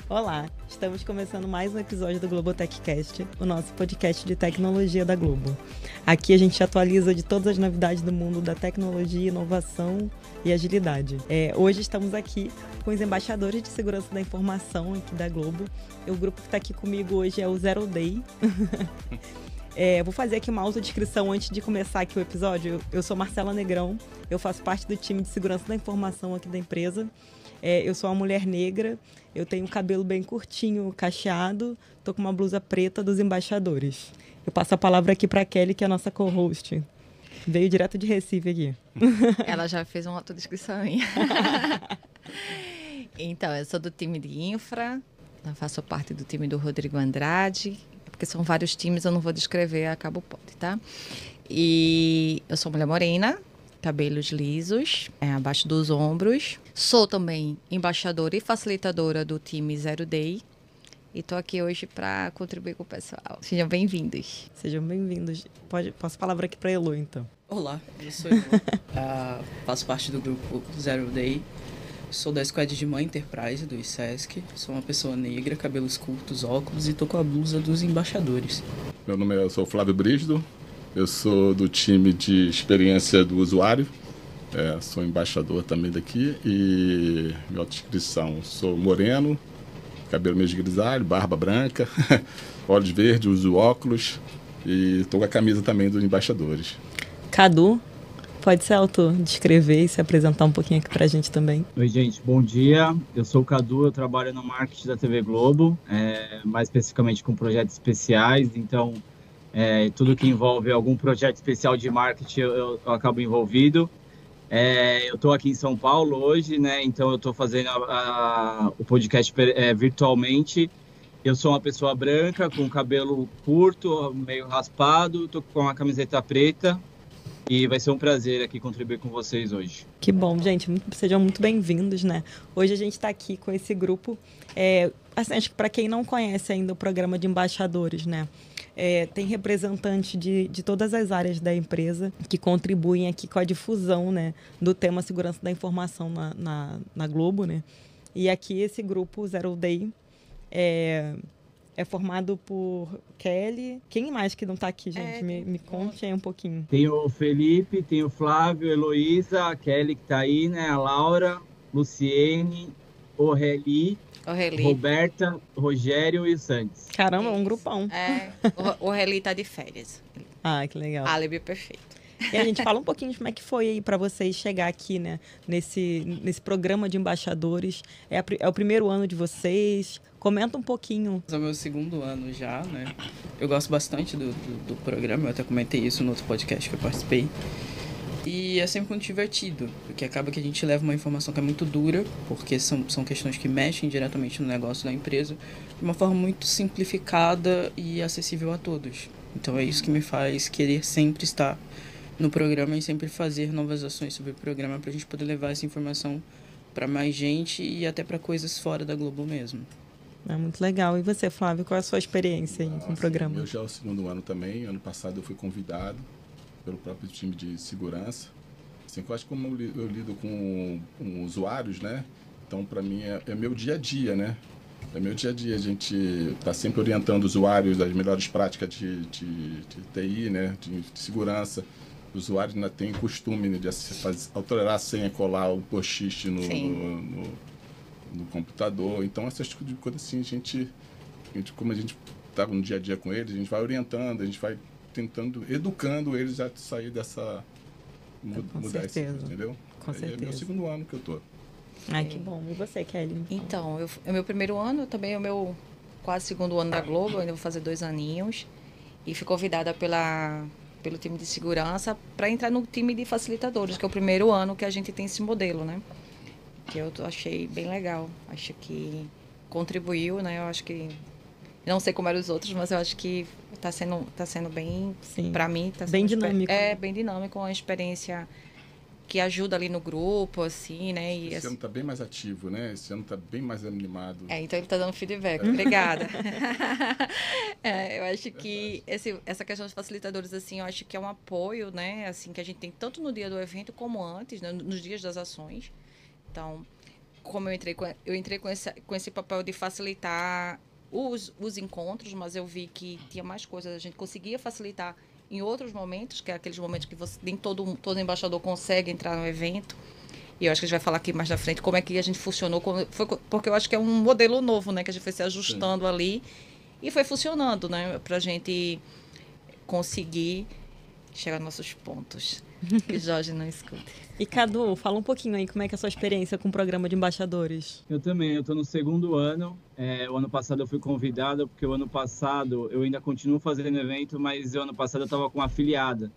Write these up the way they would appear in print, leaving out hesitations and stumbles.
Olá, estamos começando mais um episódio do GloboTechCast, o nosso podcast de tecnologia da Globo. Aqui a gente atualiza de todas as novidades do mundo da tecnologia, inovação e agilidade. Hoje estamos aqui com os embaixadores de segurança da informação aqui da Globo. O grupo que está aqui comigo hoje é o Zero Day. Vou fazer aqui uma autodescrição antes de começar aqui o episódio. Eu sou Marcela Negrão, eu faço parte do time de segurança da informação aqui da empresa. Eu sou uma mulher negra, eu tenho cabelo bem curtinho, cacheado, tô com uma blusa preta dos embaixadores. Eu passo a palavra aqui para a Kelly, que é a nossa co-host. Veio direto de Recife aqui. Ela já fez uma autodescrição aí. Então, eu sou do time de infra, eu faço parte do time do Rodrigo Andrade, porque são vários times, eu não vou descrever, acabo pode, tá? E eu sou mulher morena, cabelos lisos, abaixo dos ombros. Sou também embaixadora e facilitadora do time Zero Day. E estou aqui hoje para contribuir com o pessoal. Sejam bem-vindos. Sejam bem-vindos. Passo a palavra aqui para a Elo, então. Olá, eu sou Elo. Faço parte do grupo Zero Day. Sou da Squad de Mãe Enterprise, do ISESC. Sou uma pessoa negra, cabelos curtos, óculos e tô com a blusa dos embaixadores. Eu sou Flávio Brígido. Eu sou do time de experiência do usuário. Sou embaixador também daqui. E minha autodescrição: sou moreno, cabelo meio grisalho, barba branca, olhos verdes, uso óculos e estou com a camisa também dos embaixadores. Cadu, pode se autodescrever e se apresentar um pouquinho aqui pra gente também. Oi, gente, bom dia. Eu sou o Cadu, eu trabalho no marketing da TV Globo, mais especificamente com projetos especiais, então tudo que envolve algum projeto especial de marketing eu acabo envolvido. Eu estou aqui em São Paulo hoje, né? Então eu estou fazendo o podcast virtualmente. Eu sou uma pessoa branca, com cabelo curto, meio raspado, estou com uma camiseta preta e vai ser um prazer aqui contribuir com vocês hoje. Que bom, gente. Sejam muito bem-vindos, né? Hoje a gente está aqui com esse grupo. Assim, acho que para quem não conhece ainda o programa de embaixadores, né? Tem representantes de todas as áreas da empresa que contribuem aqui com a difusão, né, do tema segurança da informação na Globo, né? E aqui esse grupo Zero Day é formado por Kelly. Quem mais que não está aqui, gente? Me conte aí um pouquinho. Tem o Felipe, tem o Flávio, Heloísa, a Kelly que está aí, né? A Laura, Luciene, Oreli, Roberta, Rogério e o Santos. Caramba, um grupão. O Reli tá de férias. Ah, que legal. Álibi perfeito. E a gente fala um pouquinho de como é que foi aí para vocês chegar aqui, né? Nesse programa de embaixadores. É o primeiro ano de vocês. Comenta um pouquinho. É o meu segundo ano já, né? Eu gosto bastante do programa, eu até comentei isso no outro podcast que eu participei. E é sempre muito divertido, porque acaba que a gente leva uma informação que é muito dura, porque são questões que mexem diretamente no negócio da empresa, de uma forma muito simplificada e acessível a todos. Então é isso que me faz querer sempre estar no programa e sempre fazer novas ações sobre o programa para a gente poder levar essa informação para mais gente e até para coisas fora da Globo mesmo. É muito legal. E você, Flávio, qual é a sua experiência aí com o programa? Eu já é o segundo ano também. Ano passado eu fui convidado pelo próprio time de segurança. Assim, eu acho que como eu lido com usuários, né? Então, para mim, é meu dia a dia, né? É meu dia a dia. A gente está sempre orientando usuários das melhores práticas de TI, né? De segurança. Os usuários ainda têm costume, né, de alterar a senha, colar o post-it no computador. Então, essas coisas assim, a gente, como a gente está no dia a dia com eles, a gente vai orientando, a gente vai tentando, educando eles a sair dessa... mudar isso, entendeu? Com certeza. É meu segundo ano que eu tô. Ai, que bom. E você, Kelly? Então, é meu primeiro ano, também é o meu quase segundo ano da Globo, eu ainda vou fazer 2 aninhos. E fui convidada pelo time de segurança para entrar no time de facilitadores, que é o primeiro ano que a gente tem esse modelo, né? Que eu achei bem legal. Acho que contribuiu, né? Eu acho que... Não sei como eram os outros, mas eu acho que está sendo bem... Para mim, está sendo... Bem dinâmico. Bem dinâmico, uma experiência que ajuda ali no grupo, assim, né? E esse ano está bem mais ativo, né? Esse ano está bem mais animado. Então ele está dando feedback. Obrigada. Eu acho que essa questão dos facilitadores, assim, eu acho que é um apoio, né? Assim, que a gente tem tanto no dia do evento como antes, né? Nos dias das ações. Então, como eu entrei com esse papel de facilitar os encontros, mas eu vi que tinha mais coisas, a gente conseguia facilitar em outros momentos, que é aqueles momentos que nem todo embaixador consegue entrar no evento. E eu acho que a gente vai falar aqui mais na frente como é que a gente funcionou, porque eu acho que é um modelo novo, né, que a gente foi se ajustando ali e foi funcionando, né, pra gente conseguir chegar aos nossos pontos. Que o Jorge não escute. E Cadu, fala um pouquinho aí como é que é a sua experiência com o programa de embaixadores. Eu também, eu estou no 2º ano. O ano passado eu fui convidado, porque o ano passado eu ainda continuo fazendo evento, mas o ano passado eu estava com uma afiliada.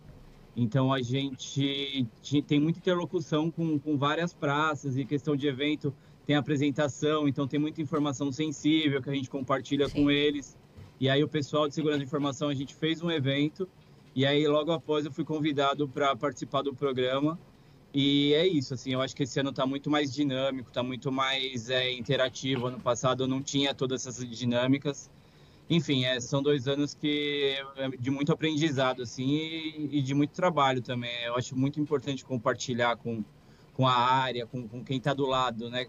Então a gente tem muita interlocução com várias praças, e questão de evento tem apresentação, então tem muita informação sensível que a gente compartilha com eles. E aí o pessoal de segurança de informação, a gente fez um evento, e aí logo após eu fui convidado para participar do programa. E é isso, assim, eu acho que esse ano está muito mais dinâmico, está muito mais interativo. Ano passado eu não tinha todas essas dinâmicas. Enfim, são 2 anos de muito aprendizado, assim, e de muito trabalho também. Eu acho muito importante compartilhar com a área, com quem está do lado, né,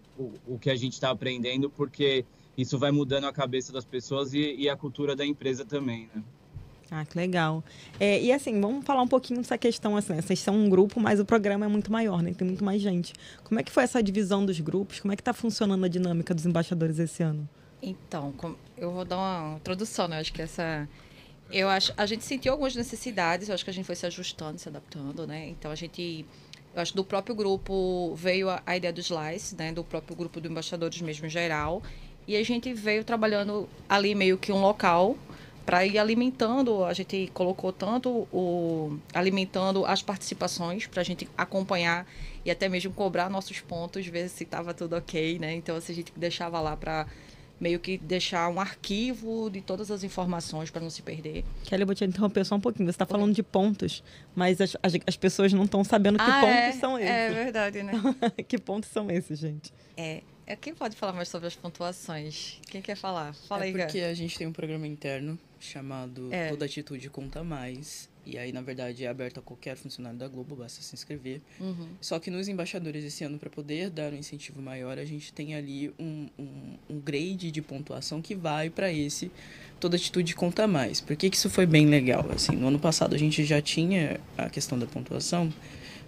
o que a gente está aprendendo, porque isso vai mudando a cabeça das pessoas e a cultura da empresa também, né? Ah, que legal. E assim, vamos falar um pouquinho dessa questão, assim, vocês são um grupo, mas o programa é muito maior, né? Tem muito mais gente. Como é que foi essa divisão dos grupos? Como é que está funcionando a dinâmica dos embaixadores esse ano? Então, eu vou dar uma introdução, né? A gente sentiu algumas necessidades, eu acho que a gente foi se ajustando, se adaptando, né? Então, eu acho que do próprio grupo veio a ideia do Slice, né? Do próprio grupo de embaixadores mesmo em geral. E a gente veio trabalhando ali meio que um local para ir alimentando. A gente colocou tanto alimentando as participações para a gente acompanhar e até mesmo cobrar nossos pontos, ver se estava tudo ok, né? Então, assim, a gente deixava lá para meio que deixar um arquivo de todas as informações para não se perder. Kelly, eu vou te interromper só um pouquinho. Você está falando de pontos, mas as pessoas não estão sabendo que pontos são esses. É verdade, né? Que pontos são esses, gente? Quem pode falar mais sobre as pontuações? Quem quer falar? Fala aí, porque a gente tem um programa interno chamado Toda Atitude Conta Mais. E aí, na verdade, é aberto a qualquer funcionário da Globo, basta se inscrever. Uhum. Só que nos embaixadores esse ano, para poder dar um incentivo maior, a gente tem ali um grade de pontuação que vai para esse Toda Atitude Conta Mais. Por que isso foi bem legal? Assim, no ano passado a gente já tinha a questão da pontuação,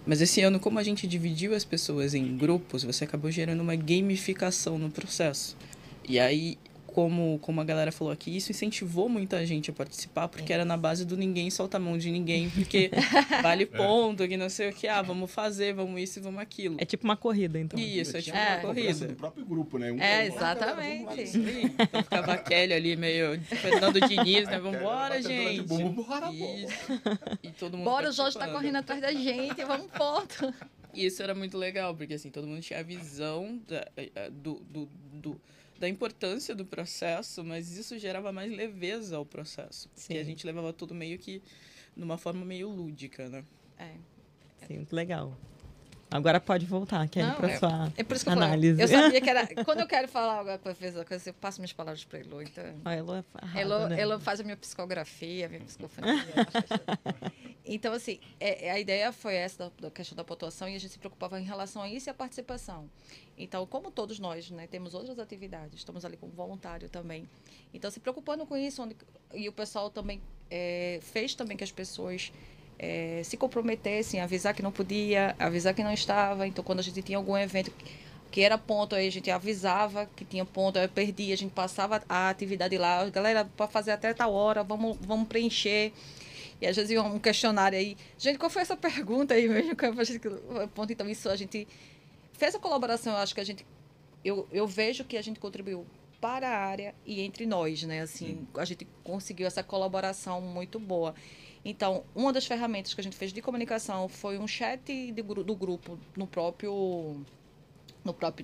mas esse ano, como a gente dividiu as pessoas em grupos, você acabou gerando uma gamificação no processo. E aí, como a galera falou aqui, isso incentivou muita gente a participar, porque era na base do ninguém solta a mão de ninguém, porque vale ponto, que não sei o que, vamos fazer, vamos isso e vamos aquilo. É tipo uma corrida, então. Isso, é tipo uma corrida. Do próprio grupo, né? Exatamente. Então ficava a Kelly ali meio Fernando Diniz, né? Vambora, gente. Bora, e todo mundo bora, o Jorge tá correndo atrás da gente, vamos ponto. E isso era muito legal, porque assim, todo mundo tinha a visão da importância do processo, mas isso gerava mais leveza ao processo. Sim. Porque a gente levava tudo meio que numa forma meio lúdica, né? Sim, muito legal. Agora pode voltar, Kelly, para sua por isso que análise. Eu sabia que era... Quando eu quero falar alguma coisa, eu passo minhas palavras para Elo. Então... Elo faz a minha psicografia, a minha psicofonia. Então, assim, a ideia foi essa da questão da pontuação, e a gente se preocupava em relação a isso e a participação. Então, como todos nós, né, temos outras atividades, estamos ali como voluntário também. Então, se preocupando com isso, e o pessoal também fez também que as pessoas se comprometessem, avisar que não podia, avisar que não estava. Então, quando a gente tinha algum evento que era ponto, aí a gente avisava que tinha ponto, aí perdia, a gente passava a atividade lá, galera, para fazer até tal hora, vamos preencher. E às vezes ia um questionário aí. Gente, qual foi essa pergunta aí mesmo? Ponto, então, isso a gente fez a colaboração, eu acho que eu vejo que a gente contribuiu para a área e entre nós, né? Assim, a gente conseguiu essa colaboração muito boa. Então, uma das ferramentas que a gente fez de comunicação foi um chat do grupo no próprio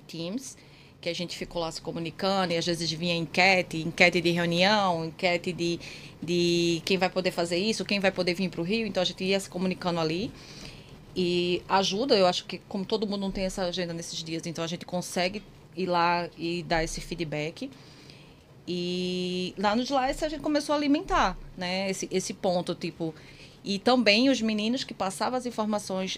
Teams, que a gente ficou lá se comunicando, e às vezes vinha enquete de reunião, enquete de quem vai poder fazer isso, quem vai poder vir para o Rio. Então, a gente ia se comunicando ali. E ajuda, eu acho que como todo mundo não tem essa agenda nesses dias, então a gente consegue ir lá e dar esse feedback. E lá no Slice a gente começou a alimentar, né, esse ponto, tipo... E também os meninos que passavam as informações,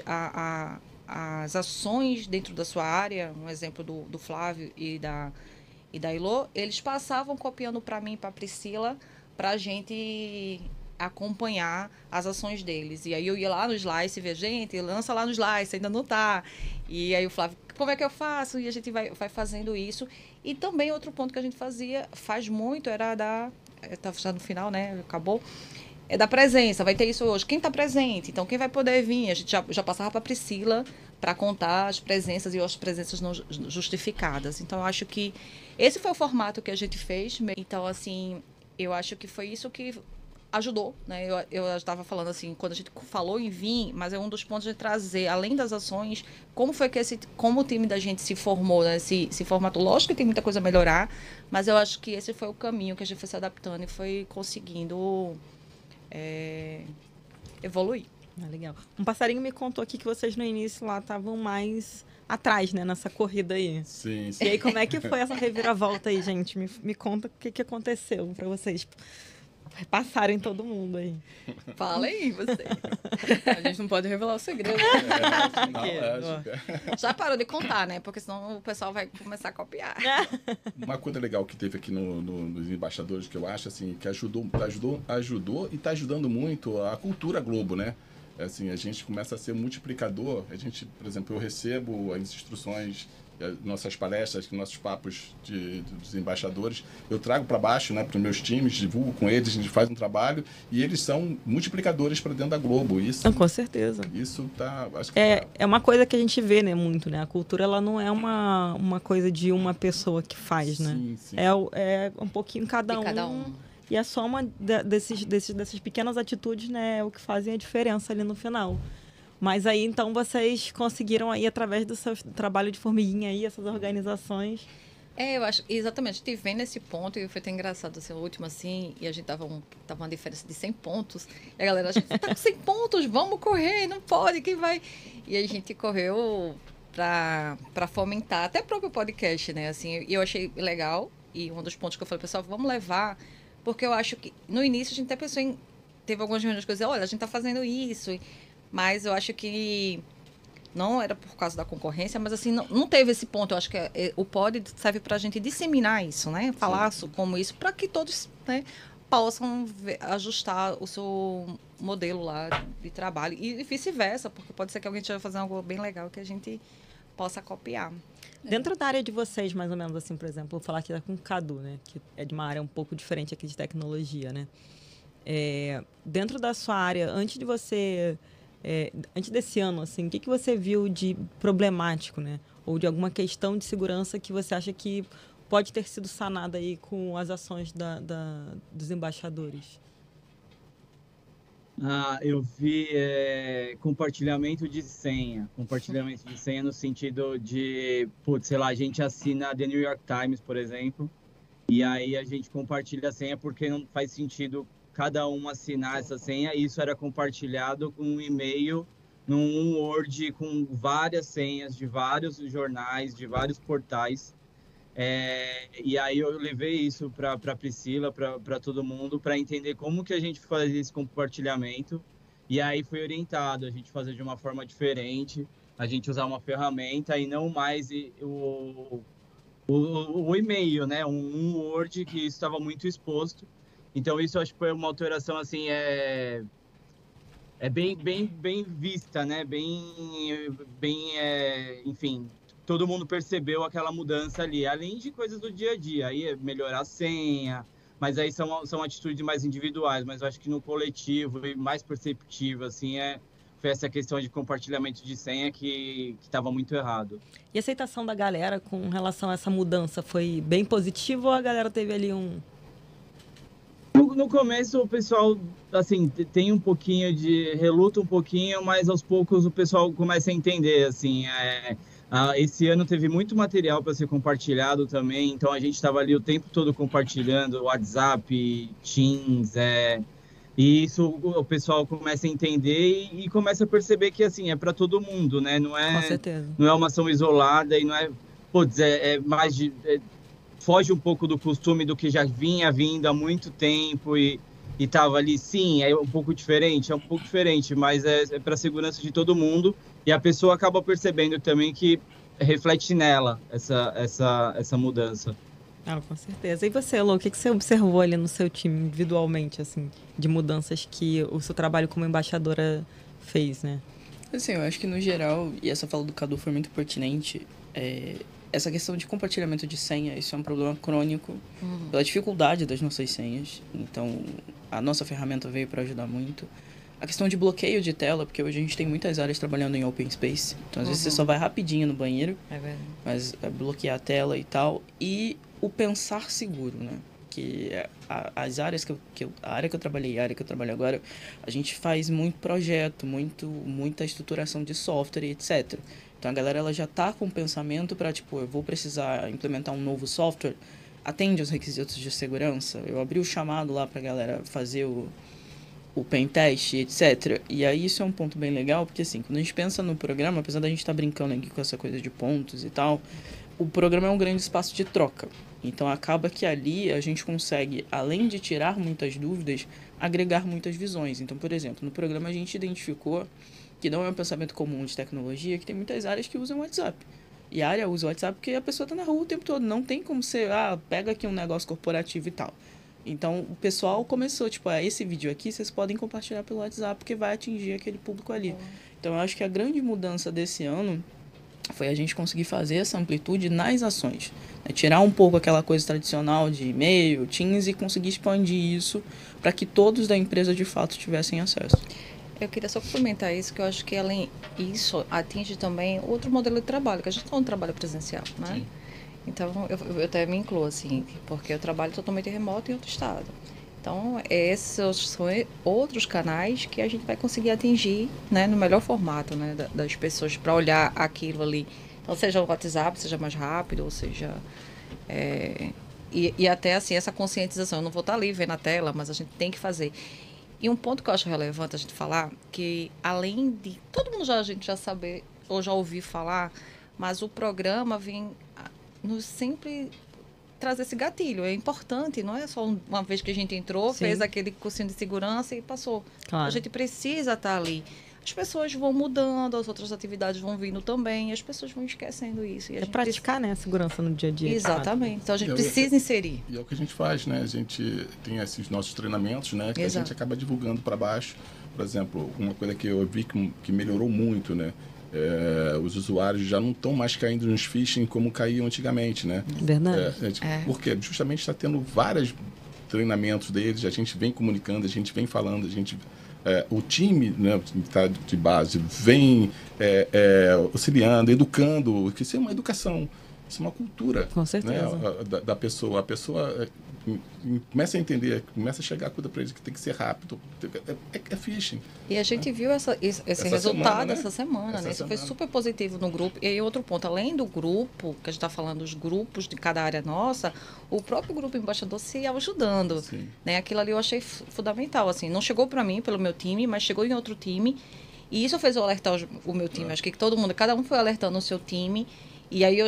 as ações dentro da sua área, um exemplo do Flávio e da Ilô, eles passavam copiando para mim e para a Priscila, para a gente acompanhar as ações deles. E aí eu ia lá no Slice e ver, gente, lança lá no Slice, ainda não tá. E aí o Flávio, como é que eu faço? E a gente vai fazendo isso. E também outro ponto que a gente faz muito, era tá já no final, né? Acabou. É da presença, vai ter isso hoje. Quem está presente? Então, quem vai poder vir? A gente já passava para a Priscila para contar as presenças e as presenças não justificadas. Então, eu acho que esse foi o formato que a gente fez. Então, assim, eu acho que foi isso que ajudou, né? Eu estava falando assim, quando a gente falou em vir, mas é um dos pontos de trazer, além das ações, como foi que como o time da gente se formou, né? Se formatou. Lógico que tem muita coisa a melhorar, mas eu acho que esse foi o caminho que a gente foi se adaptando e foi conseguindo evoluir. Legal. Um passarinho me contou aqui que vocês no início lá estavam mais atrás, né, nessa corrida aí. Sim. E aí, como é que foi essa reviravolta aí, gente? Me conta o que aconteceu para vocês passarem todo mundo aí. Fala aí, você. A gente não pode revelar o segredo. Já parou de contar, né? Porque senão o pessoal vai começar a copiar. Uma coisa legal que teve aqui nos embaixadores, que eu acho assim, que ajudou e está ajudando muito a cultura Globo, né? Assim, a gente começa a ser multiplicador. A gente, por exemplo, eu recebo as instruções, nossas palestras, nossos papos dos embaixadores, eu trago para baixo, né, para os meus times, divulgo com eles, a gente faz um trabalho e eles são multiplicadores para dentro da Globo. Isso, com certeza. Isso tá, acho que é uma coisa que a gente vê, né, muito, né? A cultura, ela não é uma coisa de uma pessoa que faz, né? Sim. É um pouquinho cada um. E a soma dessas pequenas atitudes, né, é o que fazem a diferença ali no final. Mas aí, então, vocês conseguiram aí, através do seu trabalho de formiguinha aí, essas organizações... Eu acho, exatamente, a gente vem nesse ponto, e foi até engraçado, assim, o último, assim, e a gente tava uma diferença de 100 pontos, e a galera, a gente tá com 100 pontos, vamos correr, não pode, quem vai? E a gente correu para fomentar, até o próprio podcast, né, assim, e eu achei legal, e um dos pontos que eu falei, pessoal, vamos levar, porque eu acho que, no início, a gente até pensou teve algumas reuniões que eu dizia, olha, a gente tá fazendo isso, mas eu acho que não era por causa da concorrência, mas assim, não teve esse ponto. Eu acho que o pod serve para a gente disseminar isso, né? Falar como isso, para que todos, né, possam ajustar o seu modelo lá de trabalho. E vice-versa, porque pode ser que alguém esteja fazendo algo bem legal que a gente possa copiar. Dentro da área de vocês, mais ou menos assim, por exemplo, vou falar aqui com o Cadu, né? Que é de uma área um pouco diferente aqui de tecnologia, né? Dentro da sua área, antes desse ano, assim, o que você viu de problemático, né? Ou de alguma questão de segurança que você acha que pode ter sido sanada aí com as ações dos embaixadores? Eu vi compartilhamento de senha. Compartilhamento de senha no sentido de, sei lá, a gente assina The New York Times, por exemplo, e aí a gente compartilha a senha porque não faz sentido cada um assinar essa senha. Isso era compartilhado com um e-mail, num Word com várias senhas de vários jornais, de vários portais. E aí eu levei isso para a Priscila, para todo mundo, para entender como que a gente fazia esse compartilhamento. E aí foi orientado a gente fazer de uma forma diferente, a gente usar uma ferramenta e não mais o e-mail, né? Um Word que estava muito exposto. Então isso eu acho que foi uma alteração assim, bem vista, né? Enfim, todo mundo percebeu aquela mudança ali, além de coisas do dia a dia, aí é melhorar a senha, mas aí são atitudes mais individuais, mas eu acho que no coletivo e mais perceptivo, assim, foi essa questão de compartilhamento de senha que estava muito errado. E a aceitação da galera com relação a essa mudança foi bem positiva ou a galera teve ali No começo o pessoal, assim, tem um pouquinho reluta um pouquinho, mas aos poucos o pessoal começa a entender, assim, esse ano teve muito material para ser compartilhado também, então a gente estava ali o tempo todo compartilhando, WhatsApp, Teams, e isso o pessoal começa a entender e começa a perceber que, assim, é para todo mundo, né? Com certeza. Não é uma ação isolada e não é, mais de... foge um pouco do costume do que já vinha vindo há muito tempo e e tava ali, sim, é um pouco diferente, mas é para a segurança de todo mundo, e a pessoa acaba percebendo também que reflete nela essa mudança. Ah, com certeza. E você, Lô, o que você observou ali no seu time, individualmente, assim, de mudanças que o seu trabalho como embaixadora fez, né? Assim, eu acho que no geral, e essa fala do Cadu foi muito pertinente, essa questão de compartilhamento de senha, isso é um problema crônico pela dificuldade das nossas senhas. Então, a nossa ferramenta veio para ajudar muito. A questão de bloqueio de tela, porque hoje a gente tem muitas áreas trabalhando em open space. Então, às vezes você só vai rapidinho no banheiro, mas bloquear a tela e tal. E o pensar seguro, né? Que as áreas a área que eu trabalhei, a área que eu trabalho agora, a gente faz muito projeto, muita estruturação de software, etc. Então a galera ela já tá com o pensamento para tipo, eu vou precisar implementar um novo software, atende aos requisitos de segurança. Eu abri o chamado lá para a galera fazer o pen test, etc. E aí isso é um ponto bem legal, porque assim, quando a gente pensa no programa, apesar da gente estar brincando aqui com essa coisa de pontos e tal, o programa é um grande espaço de troca. Então acaba que ali a gente consegue, além de tirar muitas dúvidas, agregar muitas visões. Então, por exemplo, no programa a gente identificou que não é um pensamento comum de tecnologia, que tem muitas áreas que usam WhatsApp. E a área usa o WhatsApp porque a pessoa está na rua o tempo todo. Não tem como ser, pega aqui um negócio corporativo e tal. Então, o pessoal começou, tipo, esse vídeo aqui vocês podem compartilhar pelo WhatsApp porque vai atingir aquele público ali. Então, eu acho que a grande mudança desse ano foi a gente conseguir fazer essa amplitude nas ações. Né? Tirar um pouco aquela coisa tradicional de e-mail, Teams e conseguir expandir isso para que todos da empresa de fato tivessem acesso. Eu queria só complementar isso, que eu acho que além disso atinge também outro modelo de trabalho, que a gente não trabalha presencial, né? Sim. Então, eu até me incluo, assim, porque eu trabalho totalmente remoto em outro estado. Então, esses são outros canais que a gente vai conseguir atingir, né, no melhor formato, né, das pessoas para olhar aquilo ali. Então, seja o WhatsApp, seja mais rápido, ou seja... E até, assim, essa conscientização. Eu não vou estar ali vendo a tela, mas a gente tem que fazer. E um ponto que eu acho relevante a gente falar, que além de... Todo mundo a gente já saber, ou já ouvir falar, mas o programa vem nos sempre... trazer esse gatilho, é importante, não é só uma vez que a gente entrou, Sim. fez aquele cursinho de segurança e passou. Claro. A gente precisa estar ali. As pessoas vão mudando, as outras atividades vão vindo também, e as pessoas vão esquecendo isso. E a gente praticar, né, a segurança no dia a dia. Exatamente. Então a gente precisa inserir. E é o que a gente faz, né? A gente tem esses nossos treinamentos, né? Que Exato. A gente acaba divulgando para baixo. Por exemplo, uma coisa que eu vi que melhorou muito, né? Os usuários já não estão mais caindo nos phishing como caíam antigamente, né? Verdade. Porque justamente está tendo vários treinamentos deles, a gente vem comunicando, a gente vem falando, o time, né, tá de base vem auxiliando, educando, que isso é uma educação, isso é uma cultura. Com certeza. Né, da pessoa. A pessoa começa a entender, começa a chegar a coisa para eles que tem que ser rápido. É phishing. E a gente viu esse resultado essa semana, né? Isso foi super positivo no grupo. E aí, outro ponto, além do grupo, que a gente está falando dos grupos de cada área nossa, o próprio grupo embaixador se ajudando. Né? Aquilo ali eu achei fundamental. Assim, não chegou para mim, pelo meu time, mas chegou em outro time. E isso fez eu alertar o meu time. Acho que todo mundo, cada um foi alertando o seu time. E aí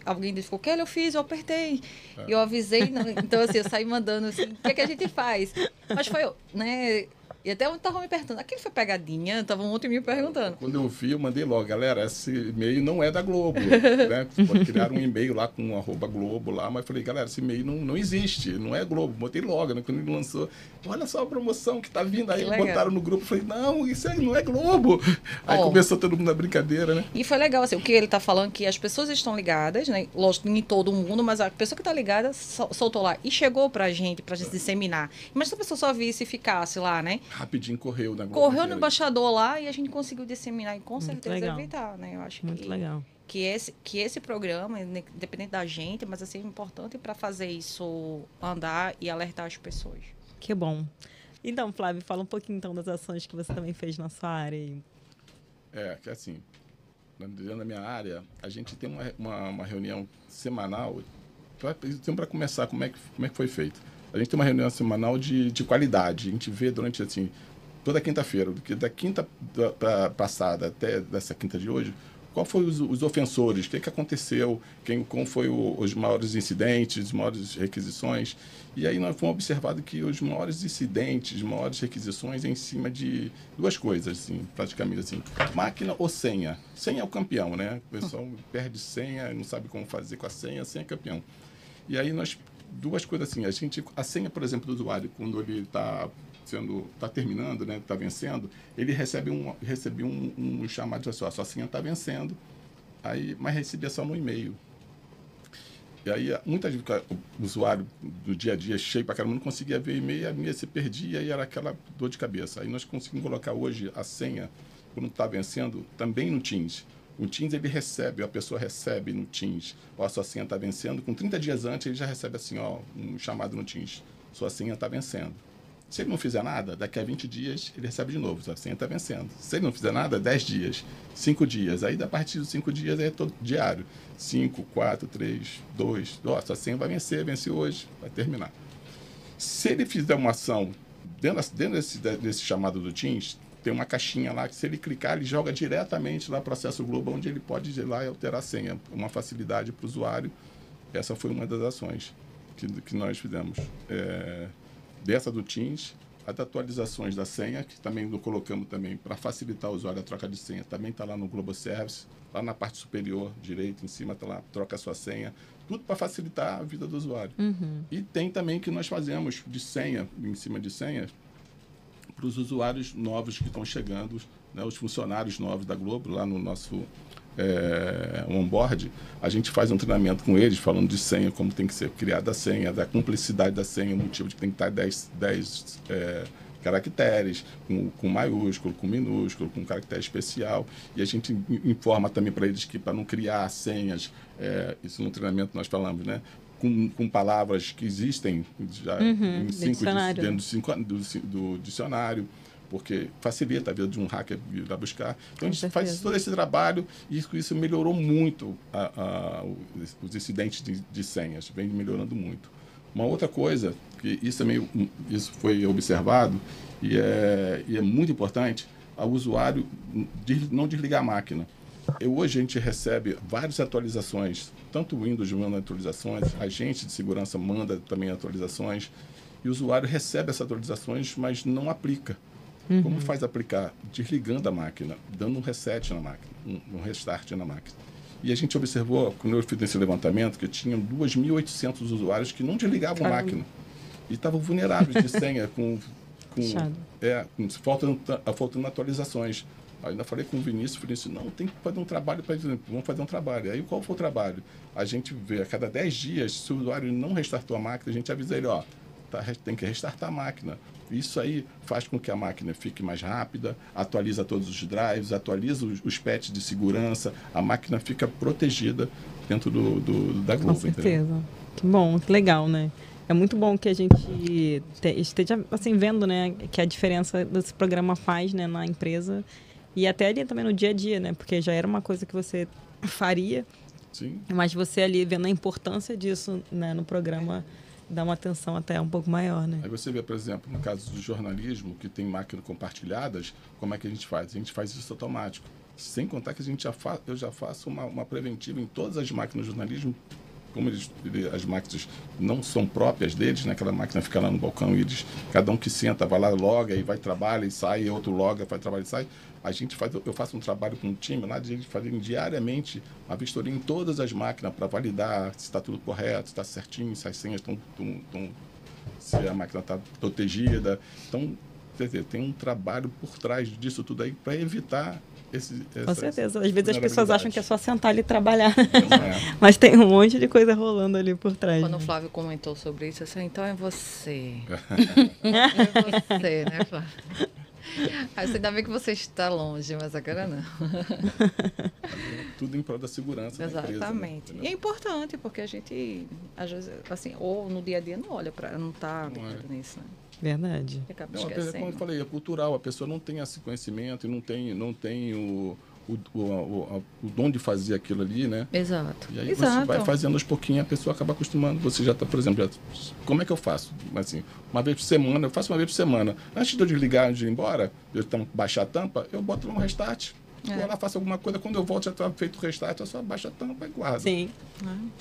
alguém identificou, Kelly, eu fiz, eu apertei. E eu avisei, então assim, eu saí mandando assim, o que a gente faz? Mas foi, né? E até ontem estavam me perguntando, aquilo foi pegadinha? Estavam ontem me perguntando. Quando eu vi, eu mandei logo, galera, esse e-mail não é da Globo. Né? Você pode criar um e-mail lá com @Globo lá, mas falei, galera, esse e-mail não existe, não é Globo. Botei logo, né? Quando ele lançou, olha só a promoção que tá vindo aí, botaram no grupo, falei, não, isso aí não é Globo. Aí começou todo mundo na brincadeira, né? E foi legal, assim, o que ele tá falando, que as pessoas estão ligadas, né? Lógico, em todo mundo, mas a pessoa que tá ligada soltou lá e chegou pra gente disseminar. Mas se a pessoa só visse e ficasse lá, né? Rapidinho correu na Globo. Correu no embaixador lá e a gente conseguiu disseminar e com certeza evitar, né? Eu acho muito legal. Que esse programa, independente da gente, mas assim, é importante para fazer isso andar e alertar as pessoas. Que bom. Então, Flávio, fala um pouquinho então das ações que você também fez na sua área aí. Que assim, dentro da minha área, a gente tem uma reunião semanal, para começar, como é que foi feito? A gente tem uma reunião semanal de qualidade. A gente vê durante, assim, toda quinta-feira, da quinta passada até dessa quinta de hoje, qual foi os ofensores, o que aconteceu, como foi os maiores incidentes, as maiores requisições. E aí nós fomos observado que os maiores incidentes, as maiores requisições é em cima de duas coisas, assim, praticamente assim, máquina ou senha. Senha é o campeão, né? O pessoal perde senha, não sabe como fazer com a senha é campeão. E aí duas coisas assim, a senha, por exemplo, do usuário, quando ele está terminando, né, está vencendo, ele recebe um chamado de sua senha está vencendo, mas recebia só no e-mail. E aí, muitas vezes, o usuário do dia a dia, cheio para caramba, não conseguia ver e-mail, a minha se perdia e era aquela dor de cabeça. Aí nós conseguimos colocar hoje a senha, quando está vencendo, também no Teams. O Teams, a pessoa recebe no Teams, a sua senha está vencendo, com 30 dias antes ele já recebe assim, um chamado no Teams, sua senha está vencendo. Se ele não fizer nada, daqui a 20 dias ele recebe de novo, sua senha está vencendo. Se ele não fizer nada, 10 dias, 5 dias. Aí, a partir dos 5 dias, é todo diário. 5, 4, 3, 2, sua senha vai vence hoje, vai terminar. Se ele fizer uma ação dentro desse chamado do Teams, tem uma caixinha lá que, se ele clicar, ele joga diretamente lá para o Acesso Global, onde ele pode ir lá e alterar a senha. Uma facilidade para o usuário. Essa foi uma das ações que nós fizemos. Dessa do Teams, as atualizações da senha, que também colocamos também para facilitar o usuário a troca de senha, também está lá no Global Service, lá na parte superior, direita, em cima, está lá, troca a sua senha, tudo para facilitar a vida do usuário. E tem também que nós fazemos de senha, em cima de senhas, para os usuários novos que estão chegando, né, os funcionários novos da Globo, lá no nosso onboard, a gente faz um treinamento com eles, falando de senha, como tem que ser criada a senha, da cumplicidade da senha, o motivo de que tem que estar 10 caracteres, com maiúsculo, com minúsculo, com caractere especial. E a gente informa também para eles que, para não criar senhas, isso no treinamento nós falamos, né? Com palavras que existem já em 5 dentro do dicionário, porque facilita a vida de um hacker vir lá buscar. Então, a gente faz todo esse trabalho e isso melhorou muito os incidentes de senhas, vem melhorando muito. Uma outra coisa, que isso foi observado e é muito importante, o usuário não desligar a máquina. Hoje a gente recebe várias atualizações, tanto o Windows manda atualizações, a agente de segurança manda também atualizações, e o usuário recebe essas atualizações, mas não aplica. Como faz aplicar? Desligando a máquina, dando um reset na máquina, um restart na máquina. E a gente observou, quando eu fiz esse levantamento, que tinham 2.800 usuários que não desligavam a máquina e estavam vulneráveis de senha, faltando atualizações. Aí ainda falei com o Vinícius, não, tem que fazer um trabalho, vamos fazer um trabalho. Aí qual foi o trabalho? A gente vê, a cada 10 dias, se o usuário não restartou a máquina, a gente avisa ele, tem que restartar a máquina. Isso aí faz com que a máquina fique mais rápida, atualiza todos os drives, atualiza os patches de segurança, a máquina fica protegida dentro da Globo. Com certeza. Entendeu? Que bom, que legal, né? É muito bom que a gente esteja assim, vendo, né, que a diferença desse programa faz, né, na empresa e até ali também no dia a dia, né? Porque já era uma coisa que você faria, sim, mas você ali vendo a importância disso, né, no programa, dá uma atenção até um pouco maior, né? Aí você vê, por exemplo, no caso do jornalismo, que tem máquinas compartilhadas, como é que a gente faz? A gente faz isso automático. Sem contar que eu já faço uma preventiva em todas as máquinas de jornalismo, como as máquinas não são próprias deles, né? Aquela máquina fica lá no balcão e cada um que senta vai lá, loga e vai, trabalha e sai, outro loga, vai, trabalha e sai. Eu faço um trabalho com um time lá de a gente fazer diariamente uma vistoria em todas as máquinas para validar se está tudo correto, se está certinho, se as senhas se a máquina está protegida. Então, quer dizer, tem um trabalho por trás disso tudo aí para evitar com certeza. Às vezes as pessoas acham que é só sentar ali e trabalhar. Mas tem um monte de coisa rolando ali por trás. Quando o Flávio comentou sobre isso, eu disse, então é você. É você, né, Flávio? Aí você ainda bem que você está longe, mas agora não. Tudo em prol da segurança. Exatamente. Da empresa, né? E é importante, porque a gente, às vezes, assim, ou no dia a dia não olha para, não está ligado nisso, né? Verdade. Como eu falei, é cultural. A pessoa não tem esse conhecimento e não tem o dom de fazer aquilo ali, né? Exato. E aí você vai fazendo aos pouquinhos, a pessoa acaba acostumando. Você já está, por exemplo, como é que eu faço? Assim, uma vez por semana, eu faço uma vez por semana. Antes de eu desligar, antes de ir embora, baixar a tampa, eu boto um restart. vou lá, faço alguma coisa, quando eu volto já está feito o restart, eu só abaixo a tampa e guardo. Sim,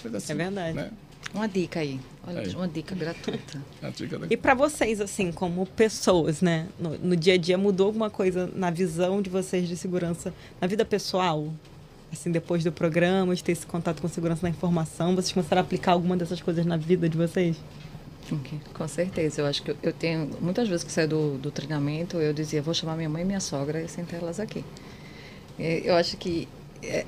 Coisa assim, é verdade. né? Uma dica aí. Olha, Aí. uma dica gratuita. A dica da- E para vocês, assim, como pessoas, né? No dia a dia, mudou alguma coisa na visão de vocês de segurança, na vida pessoal? Assim, depois do programa, de ter esse contato com segurança da informação, vocês começaram a aplicar alguma dessas coisas na vida de vocês? Com certeza. Eu acho que eu tenho... Muitas vezes que saio do treinamento, eu dizia, vou chamar minha mãe e minha sogra e sentar elas aqui. Eu acho que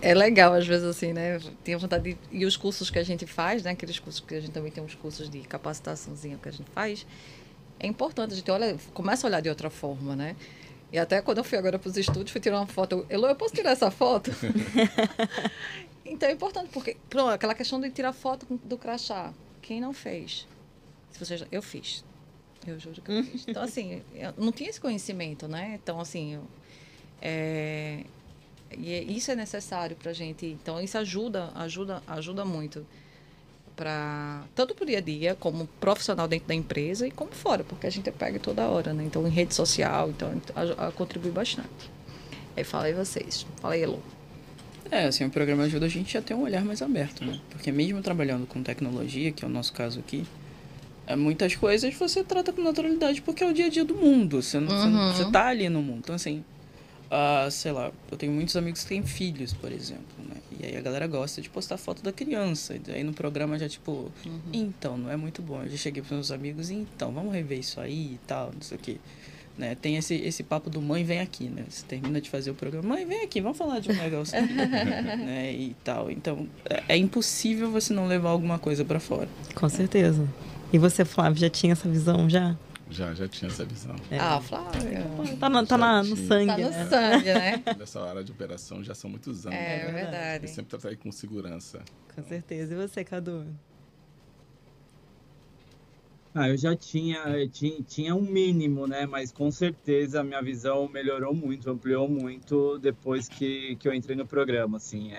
é legal, às vezes, assim, né? Tenho vontade de... E os cursos que a gente faz, né? Aqueles cursos que a gente também tem uns cursos de capacitaçãozinha que a gente faz, é importante. A gente começa a olhar de outra forma, né? E até quando eu fui agora para os estúdios, fui tirar uma foto. Elô, eu posso tirar essa foto? Então é importante, porque... Pronto, aquela questão de tirar foto do crachá. Quem não fez? Se você eu fiz. Eu juro que eu fiz. Então, assim, eu não tinha esse conhecimento, né? Então, assim... E isso é necessário para a gente. Então, isso ajuda muito. Tanto para o dia a dia, como profissional dentro da empresa e como fora, porque a gente pega toda hora, né? Então, em rede social, então, contribui bastante. Aí, fala aí vocês. Fala aí, Elô. Assim, o programa ajuda a gente a ter um olhar mais aberto, né? Porque mesmo trabalhando com tecnologia, que é o nosso caso aqui, muitas coisas você trata com naturalidade porque é o dia a dia do mundo. Você tá ali no mundo. Então, assim, sei lá, eu tenho muitos amigos que têm filhos, por exemplo, né? E aí a galera gosta de postar foto da criança. E aí no programa já, tipo, então, não é muito bom. Eu já cheguei pros meus amigos, então, vamos rever isso aí e tal, não sei o quê. Né? Tem esse papo do mãe, vem aqui, né? Você termina de fazer o programa, mãe, vem aqui, vamos falar de um negócio aqui, né? E tal. Então, é impossível você não levar alguma coisa pra fora. Com certeza. E você, Flávio, já tinha essa visão, já? Já tinha essa visão. Flávio. Tá no sangue, Tá no né? sangue, né? Nessa área de operação já são muitos anos. É né? verdade. Eu sempre tratei com segurança. Com certeza. E você, Cadu? Eu já tinha um mínimo, né? Mas com certeza a minha visão melhorou muito, ampliou muito depois que eu entrei no programa, assim.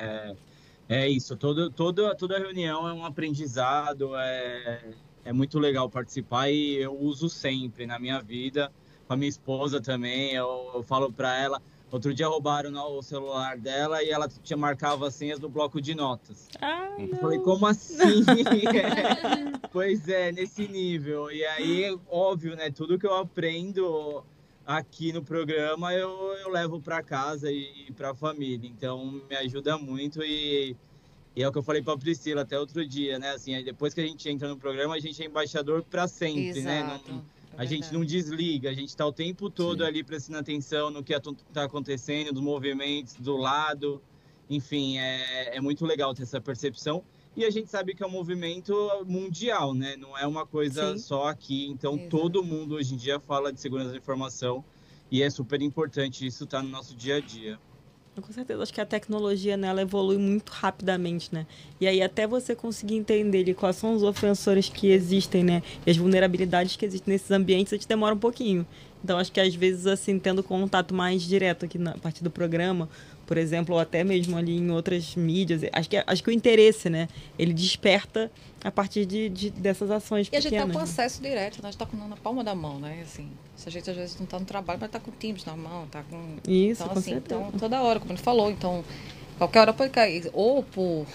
É isso, toda reunião é um aprendizado, é muito legal participar e eu uso sempre na minha vida, com a minha esposa também, eu falo para ela. Outro dia roubaram o celular dela e ela marcava as senhas do bloco de notas. Eu falei, como assim? Pois é, nesse nível. E aí, óbvio, né? Tudo que eu aprendo aqui no programa eu levo para casa e para a família. Então, me ajuda muito e é o que eu falei para a Priscila até outro dia, né? Assim, depois que a gente entra no programa, a gente é embaixador para sempre, Exato. né? A gente não desliga, a gente está o tempo todo ali prestando atenção no que está acontecendo, dos movimentos do lado. Enfim, é muito legal ter essa percepção. E a gente sabe que é um movimento mundial, né? Não é uma coisa só aqui. Então, todo mundo hoje em dia fala de segurança da informação e é super importante isso estar no nosso dia a dia. Com certeza, acho que a tecnologia, né, ela evolui muito rapidamente, né? E aí até você conseguir entender ali, quais são os ofensores que existem, né? E as vulnerabilidades que existem nesses ambientes, a gente demora um pouquinho. Então, acho que às vezes, assim, tendo contato mais direto aqui na parte do programa, por exemplo, ou até mesmo ali em outras mídias, acho que o interesse, né? Ele desperta a partir dessas ações pequenas. E a gente tá com acesso direto, né? A gente tá na palma da mão, né? Assim, se a gente às vezes não tá no trabalho, mas tá com Teams na mão, tá com... Isso, então, com assim, certeza. então, toda hora, como ele falou, então, qualquer hora pode cair, ou por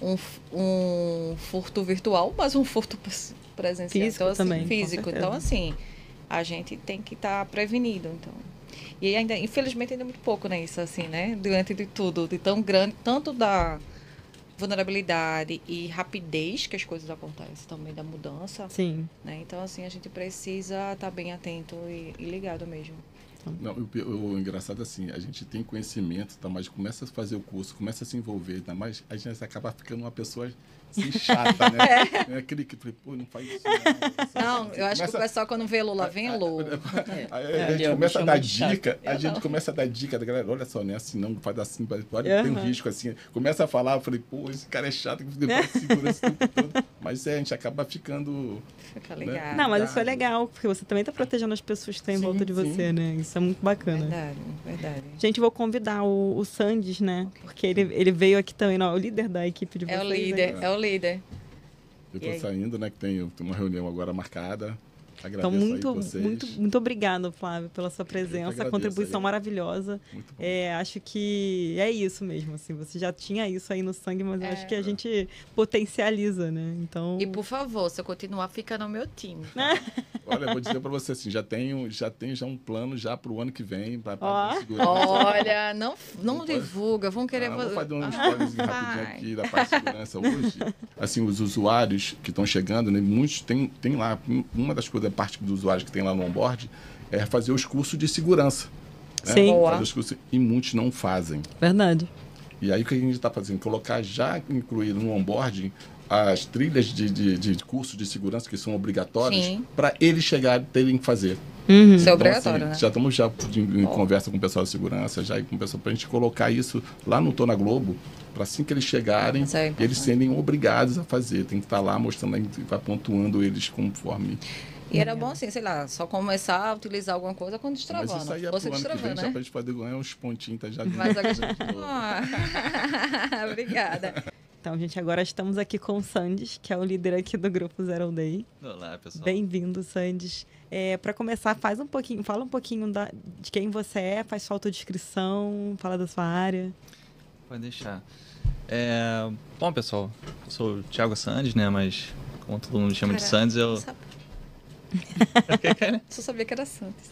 um furto virtual, mas um furto presencial. Físico então, assim, também, físico. Então, assim, a gente tem que estar prevenido, então... E ainda, infelizmente, ainda é muito pouco, né? Isso, assim, né? Diante de tudo, de tão grande, tanto da vulnerabilidade e rapidez que as coisas acontecem, também da mudança. Sim. Né? Então, assim, a gente precisa estar bem atento e ligado mesmo. Não, o engraçado é assim, a gente tem conhecimento, tá, mas começa a fazer o curso, começa a se envolver, tá, mas a gente acaba ficando uma pessoa assim, chata, né? É aquele que, pô, não faz isso não. Não, eu acho que o pessoal quando vê Lula, vem Lula. Aí a gente começa a dar dica, começa a dar dica da galera, olha só, não é assim não, faz assim, olha, tem um risco assim. Começa a falar, eu falei, pô, esse cara é chato, que segura esse tempo todo. Mas a gente acaba ficando... Fica ligado. Né? Não, mas isso é legal, porque você também tá protegendo as pessoas que estão em volta de você, né? Isso é muito bacana. Verdade. Gente, vou convidar o Sandis, né? Okay. Porque ele veio aqui também, não, é o líder da equipe de vocês. É o líder. Eu tô saindo, né? Que tem uma reunião agora marcada. Então, muito obrigado, Flávio, pela sua presença, a contribuição maravilhosa. Muito bom. Acho que é isso mesmo, assim, você já tinha isso aí no sangue, mas eu acho que a gente potencializa, né? Então... E, por favor, se eu continuar, fica no meu time. Olha, eu vou dizer para você assim, já tenho um plano já para o ano que vem. Olha, não divulga, vão querer... Vou fazer um spoilerzinho rapidinho aqui da parte de segurança hoje. Assim, os usuários que estão chegando, né, muitos tem lá, uma das coisas, a parte dos usuários que tem lá no onboard, é fazer os cursos de segurança. Né? Sim. Fazer os cursos, e muitos não fazem. Verdade. E aí o que a gente está fazendo? Colocar já incluído no onboarding as trilhas de curso de segurança que são obrigatórios para eles chegarem terem que fazer. Isso é obrigatório, então, assim, né? Já estamos em conversa com o pessoal de segurança, já com o pessoal para a gente colocar isso lá no Tô na Globo, para assim que eles chegarem, eles serem obrigados a fazer. Tem que estar lá mostrando, vai pontuando eles conforme. E era bom assim, sei lá, só começar a utilizar alguma coisa quando destravando. Mas isso aí é pro ano que vem, já para a gente poder ganhar uns pontinhos, tá já. Mas obrigada. Então, gente, agora estamos aqui com o Sandes, que é o líder aqui do Grupo Zero Day. Olá, pessoal. Bem-vindo, Sandes. Para começar, fala um pouquinho de quem você é, faz sua autodescrição, fala da sua área. Pode deixar. Bom, pessoal, eu sou o Thiago Sandes, né? Mas como todo mundo chama de Sandes, eu... Só sabia que era Santos.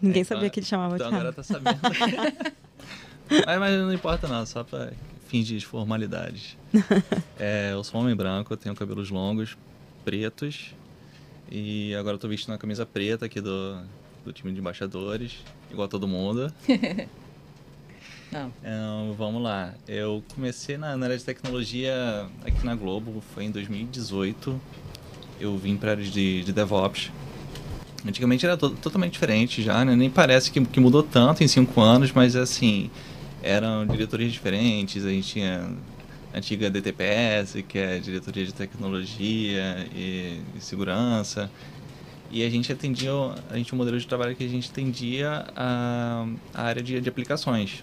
Ninguém sabia que ele chamava então Thiago. Agora tá sabendo. mas não importa não, só para fins de formalidades. Eu sou um homem branco, eu tenho cabelos longos, pretos, e agora eu tô vestindo uma camisa preta aqui do time de embaixadores, igual todo mundo. Vamos lá. Eu comecei na área de tecnologia aqui na Globo, foi em 2018. Eu vim para a área de DevOps. Antigamente era totalmente diferente já, né? Nem parece que mudou tanto em 5 anos, mas assim, eram diretorias diferentes. A gente tinha a antiga DTPS, que é a Diretoria de Tecnologia e Segurança. E a gente um modelo de trabalho que a gente atendia a área de aplicações.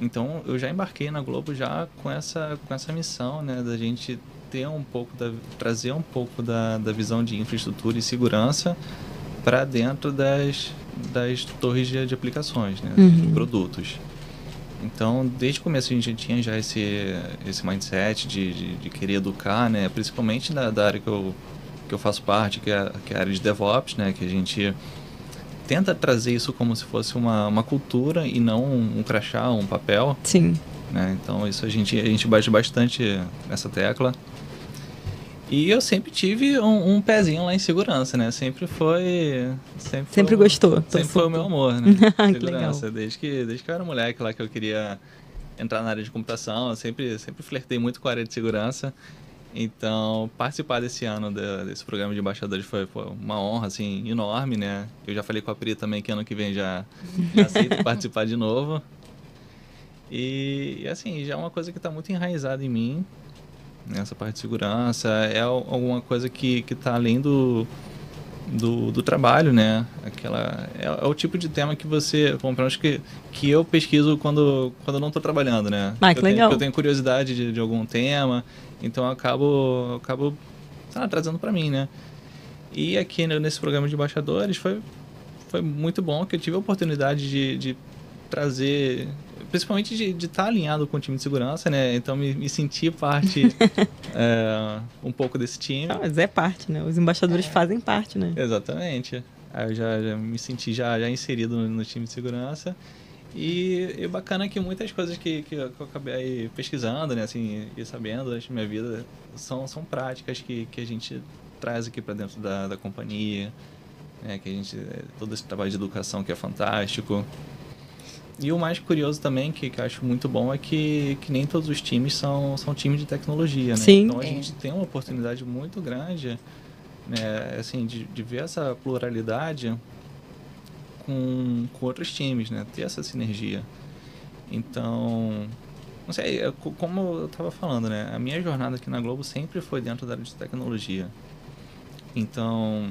Então, eu já embarquei na Globo já com essa missão, né, da gente trazer um pouco da visão de infraestrutura e segurança para dentro das torres de aplicações, né, de produtos. Então, desde o começo a gente tinha já esse mindset de querer educar, né, principalmente da área que eu faço parte, que é a área de DevOps, né, que a gente tenta trazer isso como se fosse uma cultura e não um crachá, um papel. Sim. Né? Então, isso a gente bate bastante nessa tecla. E eu sempre tive um pezinho lá em segurança, né? Sempre gostou. Sempre foi o meu amor, né? Segurança. Legal. Desde que eu era moleque lá, que eu queria entrar na área de computação, eu sempre flertei muito com a área de segurança. Então, participar desse ano desse programa de embaixadores foi uma honra, assim, enorme, né? Eu já falei com a Pri também que ano que vem já aceito participar de novo. E, assim, já é uma coisa que está muito enraizada em mim, nessa parte de segurança. É alguma coisa que está além do trabalho, né? É o tipo de tema que você... Acho que eu pesquiso quando eu não estou trabalhando, né? Que legal. Eu tenho curiosidade de algum tema, então eu acabo trazendo para mim, né? E aqui nesse programa de embaixadores foi muito bom, que eu tive a oportunidade de trazer... Principalmente de estar alinhado com o time de segurança, né? Então me senti parte um pouco desse time. Mas é parte, né? Os embaixadores fazem parte, né? Exatamente. Aí eu já me senti já inserido no time de segurança. E bacana que muitas coisas que eu acabei pesquisando, né? Assim, e sabendo durante a minha vida, são práticas que a gente traz aqui para dentro da companhia. Né? Que todo esse trabalho de educação que é fantástico. E o mais curioso também, que eu acho muito bom, é que nem todos os times são times de tecnologia, né? Sim. Então a gente tem uma oportunidade muito grande, né, assim, de ver essa pluralidade com outros times, né? Ter essa sinergia. Então, não sei, como eu estava falando, né? A minha jornada aqui na Globo sempre foi dentro da área de tecnologia. Então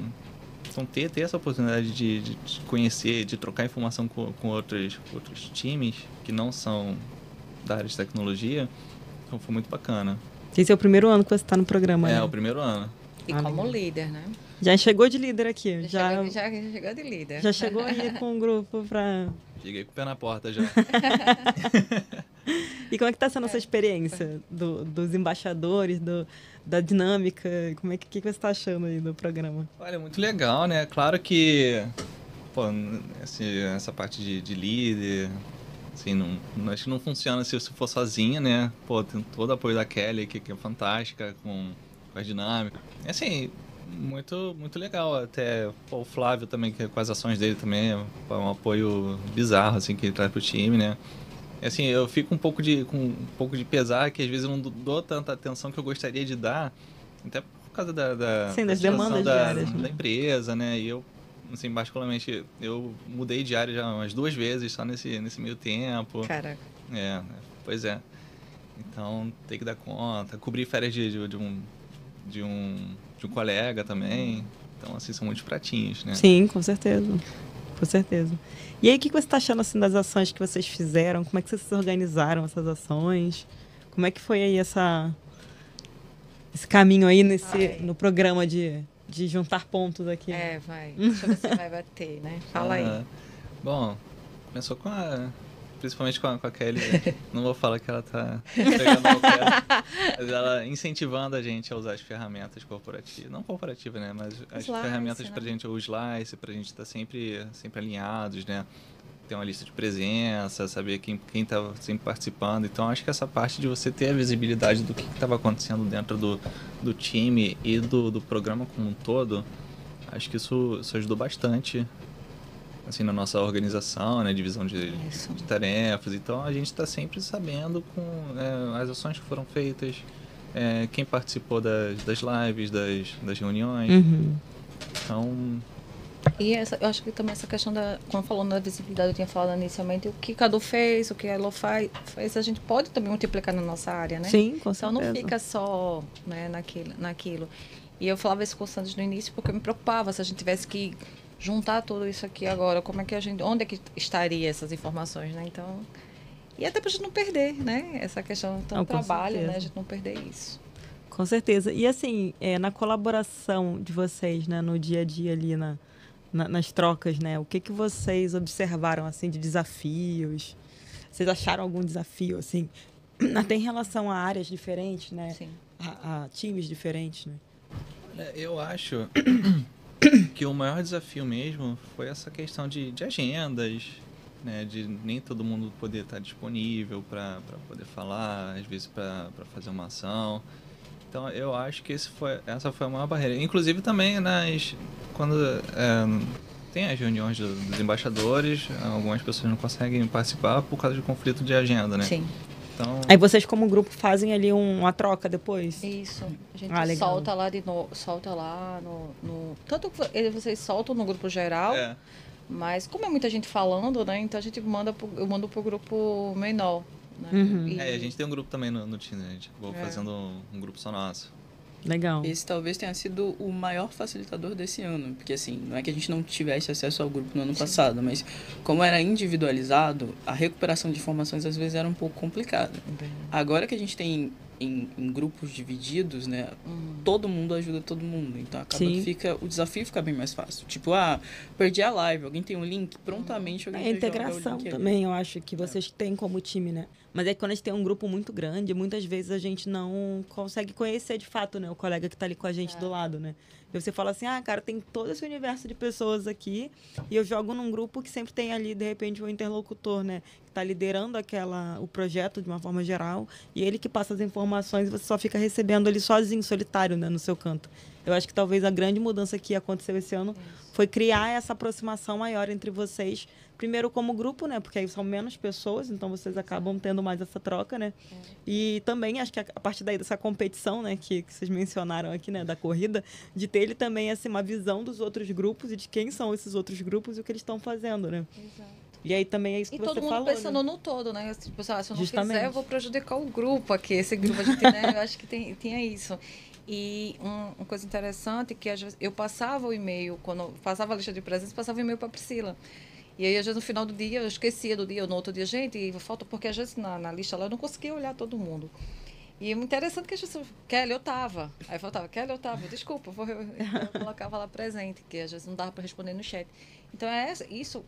ter essa oportunidade de conhecer, de trocar informação com outros times que não são da área de tecnologia, então foi muito bacana. Esse é o primeiro ano que você está no programa, né? É o primeiro ano. E como líder, né? Já chegou de líder aqui. Já chegou de líder. Já chegou aí com um grupo para... Cheguei com o pé na porta já. E como é que tá sendo essa experiência dos embaixadores, da dinâmica? Como é que você está achando aí do programa? Olha, muito legal, né? Claro que essa parte de líder, assim, acho que não funciona se for sozinha, né? Tem todo o apoio da Kelly, que é fantástica, com as dinâmicas. É assim, muito, muito legal. Até o Flávio também, que com as ações dele também, é um apoio bizarro, assim, que ele traz pro time, né? Assim, eu fico com um pouco de pesar, que às vezes eu não dou tanta atenção que eu gostaria de dar, até por causa Sim, das demandas diárias, da empresa, né? E eu, assim, particularmente, eu mudei de área já umas 2 vezes só nesse meio tempo. Caraca. Pois é. Então, tem que dar conta. Cobrir férias de um colega também. Então, assim, são muitos pratinhos, né? Sim, com certeza. Com certeza. E aí, o que você está achando, assim, das ações que vocês fizeram? Como é que vocês se organizaram essas ações? Como é que foi aí esse caminho aí no programa de juntar pontos aqui? Vai. Deixa eu ver se vai bater, né? Fala aí. Bom, começou principalmente com a Kelly. Não vou falar que ela tá pegando ao pé, mas ela incentivando a gente a usar as ferramentas corporativas. Não corporativas, né? Mas as ferramentas, né? Pra gente, o Slice, pra gente estar sempre alinhados, né? Ter uma lista de presença, saber quem tá sempre participando. Então, acho que essa parte de você ter a visibilidade do que estava acontecendo dentro do time e do programa como um todo, acho que isso ajudou bastante, assim, na nossa organização, né, divisão de tarefas. Então, a gente está sempre sabendo as ações que foram feitas, quem participou das lives, das reuniões. Uhum. Então... E eu acho que também essa questão quando falando da visibilidade, eu tinha falado inicialmente, o que Cadu fez, o que a Elo fez, a gente pode também multiplicar na nossa área, né? Sim, com certeza. Então não fica só, né, naquilo. E eu falava isso com o Santos no início porque eu me preocupava se a gente tivesse que juntar tudo isso aqui agora, onde é que estaria essas informações, né? Então, e até pra gente não perder, né? Essa questão do trabalho, certeza, né? A gente não perder isso. Com certeza. E assim, na colaboração de vocês, né, no dia a dia ali nas trocas, né? O que vocês observaram, assim, de desafios? Vocês acharam algum desafio, assim, até em relação a áreas diferentes, né? Sim. A times diferentes, né? Eu acho que o maior desafio mesmo foi essa questão de agendas, né? De nem todo mundo poder estar disponível para poder falar, às vezes para fazer uma ação. Então, eu acho que essa foi a maior barreira. Inclusive, também, quando tem as reuniões dos embaixadores, algumas pessoas não conseguem participar por causa de conflito de agenda, né? Sim. Então... Aí vocês, como grupo, fazem ali uma troca depois? Isso. A gente solta lá solta lá no... Tanto que vocês soltam no grupo geral, mas como é muita gente falando, né? Então, eu mando pro grupo menor. Né? Uhum. A gente tem um grupo também no time, a gente acabou fazendo um grupo só nosso. Legal. Esse talvez tenha sido o maior facilitador desse ano, porque assim, não é que a gente não tivesse acesso ao grupo no ano passado, mas como era individualizado, a recuperação de informações às vezes era um pouco complicada. Agora que a gente tem em grupos divididos, né, todo mundo ajuda todo mundo, então acaba que o desafio fica bem mais fácil. Tipo, perdi a live, alguém tem um link, prontamente alguém a integração também, eu acho que vocês têm como time, né? Mas é que quando a gente tem um grupo muito grande, muitas vezes a gente não consegue conhecer de fato, né, o colega que está ali com a gente do lado, né? E você fala assim, cara, tem todo esse universo de pessoas aqui e eu jogo num grupo que sempre tem ali, de repente, um interlocutor, né? Que está liderando o projeto de uma forma geral e ele que passa as informações e você só fica recebendo ali sozinho, solitário, né, no seu canto. Eu acho que talvez a grande mudança que aconteceu esse ano foi criar essa aproximação maior entre vocês, primeiro como grupo, né? Porque aí são menos pessoas, então vocês acabam tendo mais essa troca, né? E também acho que a partir daí dessa competição, né, que vocês mencionaram aqui, né, da corrida, de ter ele também assim, uma visão dos outros grupos e de quem são esses outros grupos e o que eles estão fazendo, né? Exato. E aí também é isso que você falou. E todo mundo pensando no todo, né? Tipo, se eu não fizer, eu vou prejudicar o grupo aqui. Esse grupo, a gente, né? Eu acho que tinha isso. E uma coisa interessante que às vezes eu passava o e-mail, quando eu passava a lista de presença, passava o e-mail para a Priscila. E aí, às vezes, no final do dia, eu esquecia do dia, ou no outro dia, gente, falta, porque às vezes na lista lá eu não conseguia olhar todo mundo. E é muito interessante que as pessoas... Kelly, eu tava. Aí faltava, Kelly, eu tava. Desculpa, eu colocava lá presente, que às vezes não dava para responder no chat. Então,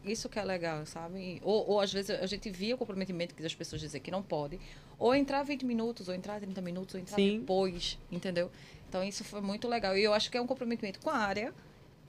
isso que é legal, sabe? Ou às vezes a gente via o comprometimento que as pessoas dizem que não pode. Ou entrar 20 minutos, ou entrar 30 minutos, ou entrar depois, entendeu? Então, isso foi muito legal. E eu acho que é um comprometimento com a área,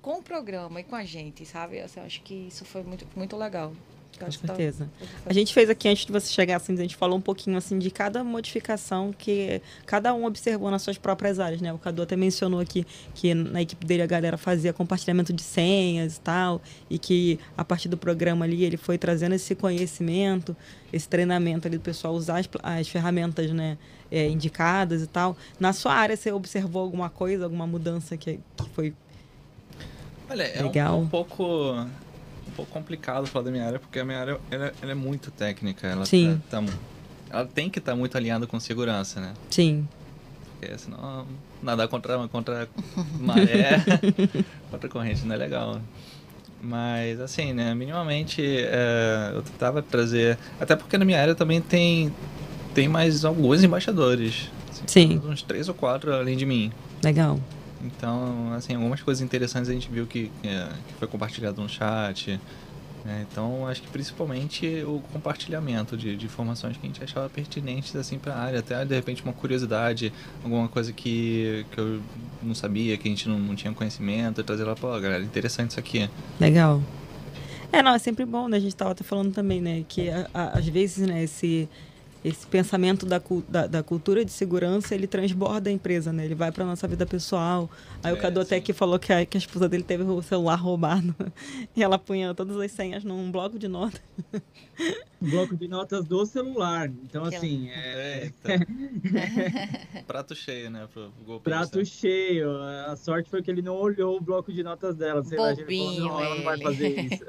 com o programa e com a gente, sabe? Assim, eu acho que isso foi muito, muito legal. Com certeza. A gente fez aqui, antes de você chegar, assim, a gente falou um pouquinho assim, de cada modificação que cada um observou nas suas próprias áreas, né? O Cadu até mencionou aqui que na equipe dele a galera fazia compartilhamento de senhas e tal, e que a partir do programa ali ele foi trazendo esse conhecimento, esse treinamento ali do pessoal usar as ferramentas, né, indicadas e tal. Na sua área, você observou alguma coisa, alguma mudança que foi Olha, legal? É um pouco complicado falar da minha área, porque a minha área ela é muito técnica. Ela Sim. Ela tem que estar muito alinhada com segurança, né? Sim. Porque senão nadar contra maré, contra corrente não é legal. Mas assim, né, minimamente eu tentava trazer... Até porque na minha área também tem mais alguns embaixadores. Assim, sim. Uns 3 ou 4 além de mim. Legal. Então, assim, algumas coisas interessantes a gente viu que foi compartilhado no chat. Né? Então, acho que principalmente o compartilhamento de informações que a gente achava pertinentes assim, para a área. Até, de repente, uma curiosidade, alguma coisa que eu não sabia, que a gente não tinha conhecimento, e trazer lá, pô, galera, interessante isso aqui. Legal. Não, é sempre bom, né? A gente estava até falando também, né? Que às vezes, né, esse pensamento da cultura de segurança, ele transborda a empresa, né? Ele vai para nossa vida pessoal. Aí o Cadu até que falou que a esposa dele teve o celular roubado e ela punha todas as senhas num bloco de notas. Um bloco de notas do celular. Então, assim... Prato cheio, né? Pro golpe. Prato cheio. A sorte foi que ele não olhou o bloco de notas dela. Sei lá, ele falou, não, ela não vai fazer isso.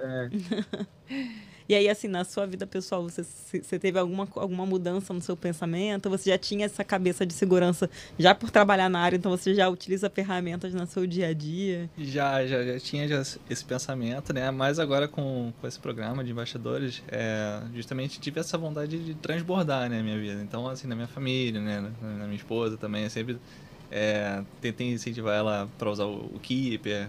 E aí, assim, na sua vida pessoal, você teve alguma mudança no seu pensamento? Você já tinha essa cabeça de segurança já por trabalhar na área, então você já utiliza ferramentas no seu dia a dia? Já tinha esse pensamento, né? Mas agora com esse programa de embaixadores, justamente tive essa vontade de transbordar, né, a minha vida. Então, assim, na minha família, né, na minha esposa também, eu sempre tentei incentivar ela para usar o Keeper.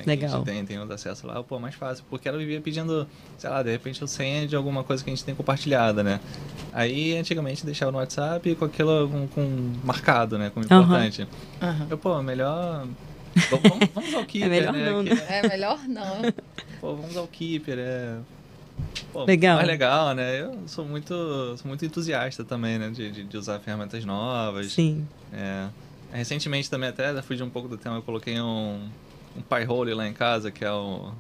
Legal. Que a gente tem os acessos lá, pô, mais fácil. Porque ela vivia pedindo, sei lá, de repente o senha de alguma coisa que a gente tem compartilhada, né? Aí, antigamente, deixava no WhatsApp com aquilo com marcado, né? Como importante. Eu, pô, melhor... Vamos usar o Keeper, melhor né? não, melhor não. Pô, vamos usar o Keeper, Pô, legal. Mais legal, né? Eu sou muito entusiasta também, né? De usar ferramentas novas. Sim. Recentemente também, até fui de um pouco do tema, eu coloquei um Pi-hole lá em casa, que é uma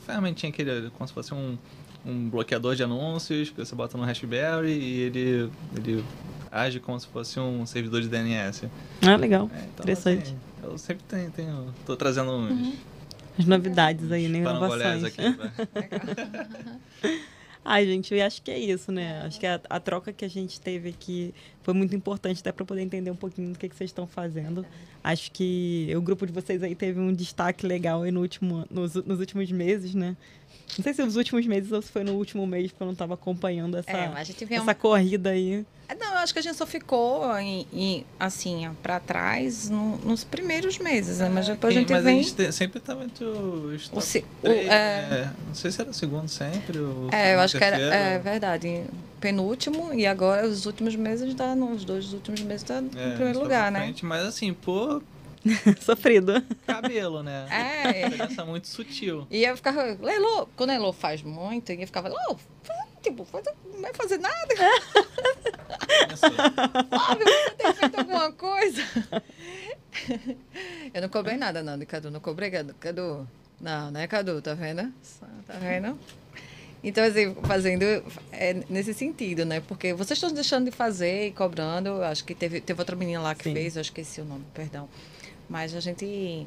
ferramentinha que ele, como se fosse um bloqueador de anúncios, que você bota no Raspberry e ele age como se fosse um servidor de DNS. Legal. Então, interessante. Assim, eu sempre tô trazendo as novidades aí, né? Inovações aqui. Ai, gente, eu acho que é isso, né? Acho que a troca que a gente teve aqui foi muito importante até para poder entender um pouquinho do que vocês estão fazendo. Acho que o grupo de vocês aí teve um destaque legal aí nos últimos meses, né? Não sei se os últimos meses ou se foi no último mês, porque eu não estava acompanhando essa corrida aí. Não, eu acho que a gente só ficou assim, para trás nos primeiros meses, né? Mas depois a gente mas vem... a gente sempre tá muito... não sei se era o segundo sempre, eu acho que era, verdade, penúltimo, e agora os últimos meses os 2 últimos meses tá no primeiro lugar, né? Frente, mas assim, pô... Sofrido. Cabelo, né? Diferença muito sutil. E eu ficava, Lelô, quando a Lelô faz muito, eu ficava, Lelô, não vai fazer nada. Óbvio, você tem feito alguma coisa. Eu não cobrei nada, não, de Cadu. Não cobrei, Cadu. Não, né, Cadu? Tá vendo? Tá vendo? Então, assim, fazendo nesse sentido, né? Porque vocês estão deixando de fazer e cobrando. Acho que teve outra menina lá que fez, eu esqueci o nome, perdão. Mas a gente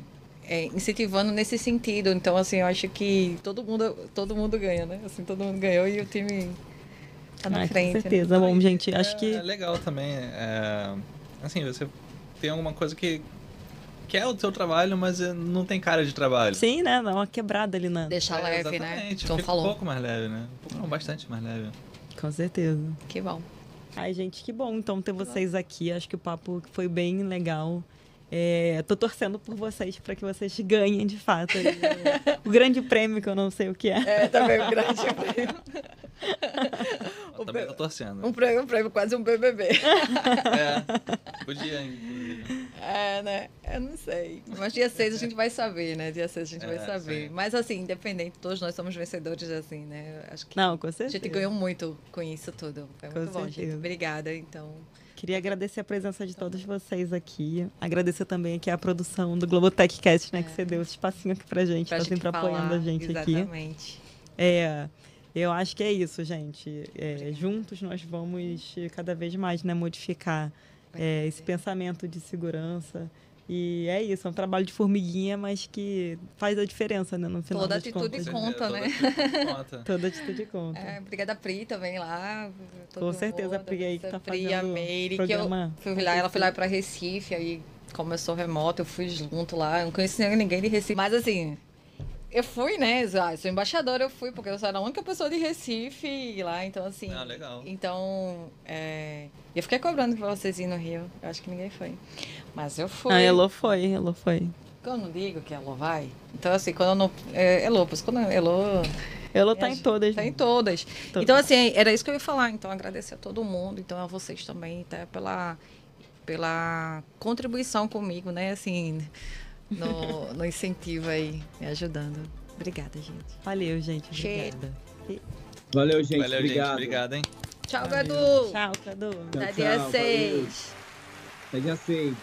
incentivando nesse sentido. Então, assim, eu acho que todo mundo ganha, né? Assim, todo mundo ganhou e o time tá na frente. Com certeza. Né? Bom, gente, acho que... É legal também. Assim, você tem alguma coisa que é o seu trabalho, mas não tem cara de trabalho. Sim, né? Dá uma quebrada ali na... Deixar leve, né? Então fica um pouco mais leve, né? Bastante mais leve. Com certeza. Que bom. Ai, gente, que bom então ter vocês aqui. Acho que o papo foi bem legal. Tô torcendo por vocês para que vocês ganhem de fato o grande prêmio, que eu não sei o que é. Também o grande prêmio. Eu também tô torcendo. Um prêmio, quase um BBB. Podia, inclusive. Né? Eu não sei. Mas dia 6 a gente vai saber, né? Dia 6 a gente vai saber. Sim. Mas assim, independente, todos nós somos vencedores, assim, né? Acho que Não, com a certeza. gente ganhou muito com isso tudo. Foi muito Com bom, gente. certeza. Obrigada, então. Queria agradecer a presença de todos vocês aqui. Agradecer também aqui a produção do Globotech Cast, né? Que você deu esse espacinho aqui pra gente, tá sempre apoiando a gente aqui. Exatamente. Eu acho que é isso, gente. Juntos nós vamos cada vez mais, né, modificar esse pensamento de segurança. E é isso, é um trabalho de formiguinha, mas que faz a diferença, né, no final Toda das atitude contas. conta, né? Toda atitude conta. Obrigada a Pri também lá. Com certeza, a Pri aí que tá Pri, fazendo a Meire, programa. que eu fui lá, ela foi lá para Recife, aí começou remoto, eu fui junto lá, eu não conhecia ninguém de Recife. Mas assim, eu fui, né? Sou embaixadora, eu fui, porque eu sou a única pessoa de Recife lá, então assim. Legal. Então, eu fiquei cobrando pra vocês irem no Rio. Eu acho que ninguém foi. Mas eu fui. A Elô foi. Eu não digo que a Elô vai. Então, assim, quando eu não. Elô, quando Elô. Elô tá em todas. Tá em todas. Então, assim, era isso que eu ia falar. Então, agradecer a todo mundo. Então, a vocês também, tá? Pela contribuição comigo, né? Assim, no incentivo aí, me ajudando. Obrigada, gente. Valeu, gente. Obrigada. Valeu, gente. Valeu, Obrigado. gente. Obrigado, hein? Tchau, Valeu. Gadu. Tchau, Cadu. Até dia 6. Até dia 6.